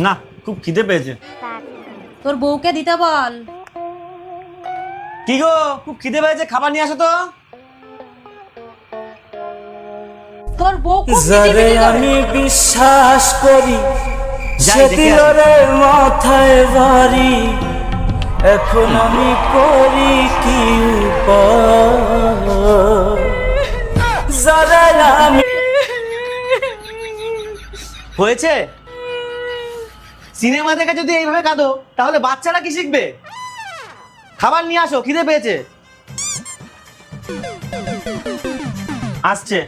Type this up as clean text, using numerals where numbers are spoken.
না, খুব খিদে পেয়েছে। তোর বউকে দিতে বল। কি গো, খুব খিদে পেয়েছে, খাবার নিয়ে আসো তো। তোর বউ খুব যারে আমি বিশ্বাস করি সে দিল রে মাথায় বাড়ি, এখন আমি করি কি উপায়? যারে আমি হয়েছে? সিনেমা দেখে যদি এইভাবে কাঁদো তাহলে বাচ্চারা কি শিখবে? খাবার নিয়ে আসো, খিদে পেয়েছে। আসছে।